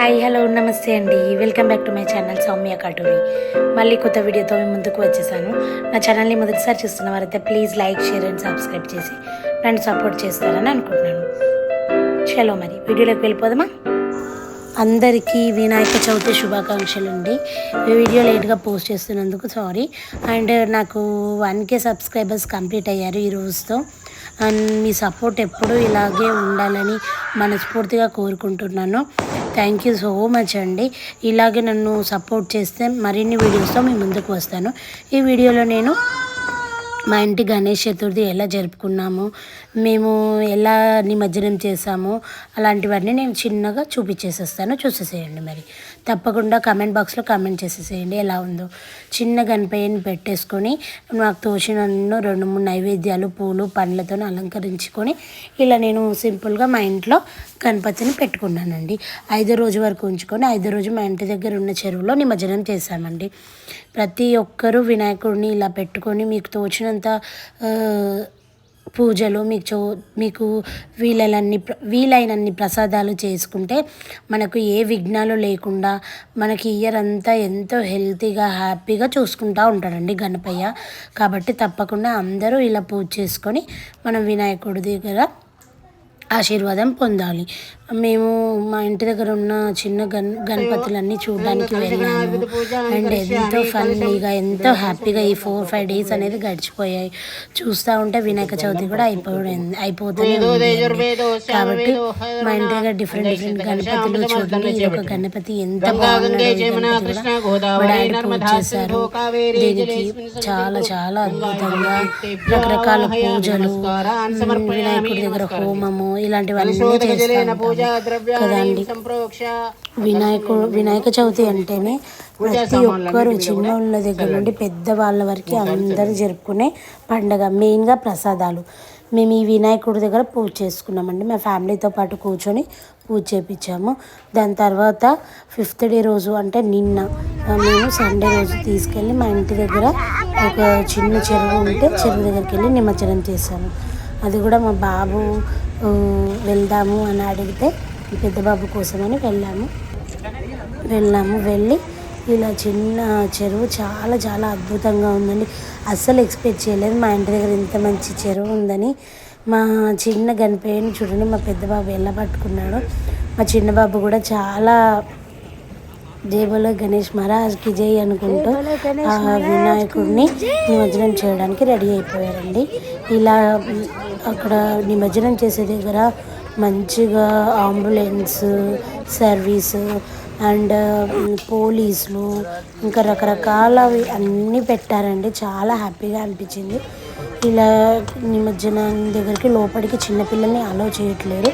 Hi hello నమస్తే అండి. Welcome back to my channel Soumya Katuri. మళ్ళీ కొత్త వీడియోతో మీ ముందుకు వచ్చేసాను. నా ఛానల్ని మొదటిసారి చూస్తున్న వారైతే please like share and subscribe చేసి నన్ను సపోర్ట్ చేస్తారని అనుకుంటున్నాను. చలో మరి వీడియోలోకి వెళ్ళిపోదామా. అందరికీ వినాయక చవితి శుభాకాంక్షలు అండి. ఈ వీడియో లేట్గా పోస్ట్ చేస్తున్నందుకు సారీ. అండ్ నాకు 1K సబ్స్క్రైబర్స్ కంప్లీట్ అయ్యారు ఈ రోజుతో. అండ్ మీ సపోర్ట్ ఎప్పుడూ ఇలాగే ఉండాలని మనస్ఫూర్తిగా కోరుకుంటున్నాను. థ్యాంక్ యూ సో మచ్ అండి. ఇలాగే నన్ను సపోర్ట్ చేస్తే మరిన్ని వీడియోస్తో మీ ముందుకు వస్తాను. ఈ వీడియోలో నేను మా ఇంటి గణేష్ చతుర్థి ఎలా జరుపుకున్నాము, మేము ఎలా నిమజ్జనం చేసాము, అలాంటివన్నీ నేను చిన్నగా చూపించేసేస్తాను. చూసేసేయండి. మరి తప్పకుండా కామెంట్ బాక్స్లో కామెంట్ చేసేసేయండి ఎలా ఉందో. చిన్న గణపయ్యని పెట్టేసుకొని నాకు తోచిన 2-3 నైవేద్యాలు పూలు పండ్లతో అలంకరించుకొని ఇలా నేను సింపుల్గా మా ఇంట్లో గణపతిని పెట్టుకున్నానండి. 5వ రోజు వరకు ఉంచుకొని 5వ రోజు మా ఇంటి దగ్గర ఉన్న చెరువులో నిమజ్జనం చేశామండి. ప్రతి ఒక్కరూ వినాయకుడిని ఇలా పెట్టుకొని మీకు తోచినంత పూజలు మీకు వీలైనన్ని ప్రసాదాలు చేసుకుంటే మనకు ఏ విఘ్నాలు లేకుండా మనకి ఇయర్ అంతా ఎంతో హెల్తీగా హ్యాపీగా చూసుకుంటూ ఉంటాడండి గణపయ్య. కాబట్టి తప్పకుండా అందరూ ఇలా పూజ చేసుకొని మనం వినాయకుడి దగ్గర ఆశీర్వాదం పొందాలి. మేము మా ఇంటి దగ్గర ఉన్న చిన్న గణపతులన్నీ చూడడానికి వెళ్ళాము. అండ్ ఎంతో ఫన్నీగా ఎంతో హ్యాపీగా ఈ 4-5 డేస్ అనేది గడిచిపోయాయి. చూస్తూ ఉంటే వినాయక చవితి కూడా అయిపోతూనే ఉంది. కాబట్టి మా ఇంటి దగ్గర డిఫరెంట్ గణపతులు చూడండి. ఇది ఒక గణపతి ఎంత బాగున్నాడు. మా డాడీ పూజ చేశారు. దీనికి చాలా చాలా అద్భుతంగా రకరకాల పూజలు, వినాయకుడి దగ్గర హోమము ఇలాంటివన్నీ చేస్తాం కదండి. వినాయక చవితి అంటేనే ప్రతి ఒక్కరు చిన్నోళ్ళ దగ్గర నుండి పెద్దవాళ్ళ వరకు అందరూ జరుపుకునే పండగ. మెయిన్గా ప్రసాదాలు. మేము ఈ వినాయకుడి దగ్గర పూజ చేసుకున్నామండి. మా ఫ్యామిలీతో పాటు కూర్చొని పూజ చేయించాము. దాని తర్వాత 5th డే రోజు అంటే నిన్న మేము సండే రోజు తీసుకెళ్ళి మా ఇంటి దగ్గర ఒక చిన్న చెరువు ఉంటే చెరువు దగ్గరికి వెళ్ళి నిమజ్జనం చేసాము. అది కూడా మా బాబు వెళ్దాము అని అడిగితే పెద్ద బాబు కోసమని వెళ్ళి ఇలా చిన్న చెరువు చాలా చాలా అద్భుతంగా ఉందండి. అస్సలు ఎక్స్పెక్ట్ చేయలేదు మా ఇంటి దగ్గర ఇంత మంచి చెరువు ఉందని. మా చిన్న గణపయ్యని చూడండి మా పెద్ద బాబు ఎలా పట్టుకున్నాడు. మా చిన్న బాబు కూడా చాలా జేబులో గణేష్ మహారాజ్కి జై అనుకుంటూ ఆ వినాయకుడిని నిమజ్జనం చేయడానికి రెడీ అయిపోయారండి. ఇలా అక్కడ నిమజ్జనం చేసే దగ్గర మంచిగా అంబులెన్స్ సర్వీసు అండ్ పోలీసులు ఇంకా రకరకాలవి అన్నీ పెట్టారండి. చాలా హ్యాపీగా అనిపించింది. ఇలా నిమజ్జనం దగ్గరికి లోపలికి చిన్నపిల్లల్ని అలౌ చేయట్లేరు.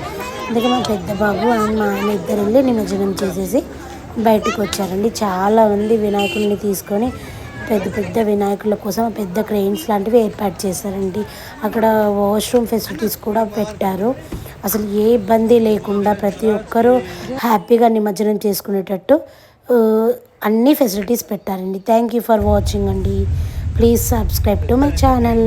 అందుకే మా పెద్ద బాబు అండ్ మా ఆయన ఇద్దరు వెళ్ళి నిమజ్జనం చేసేసి బయటకు వచ్చారండి. చాలామంది వినాయకుడిని తీసుకొని పెద్ద వినాయకుల కోసం పెద్ద క్రెయిన్స్ లాంటివి ఏర్పాటు చేశారండి. అక్కడ వాష్రూమ్ ఫెసిలిటీస్ కూడా పెట్టారు. అసలు ఏ ఇబ్బంది లేకుండా ప్రతి ఒక్కరూ హ్యాపీగా నిమజ్జనం చేసుకునేటట్టు అన్ని ఫెసిలిటీస్ పెట్టారండి. థ్యాంక్ యూ ఫర్ వాచింగ్ అండి. Please subscribe to my channel.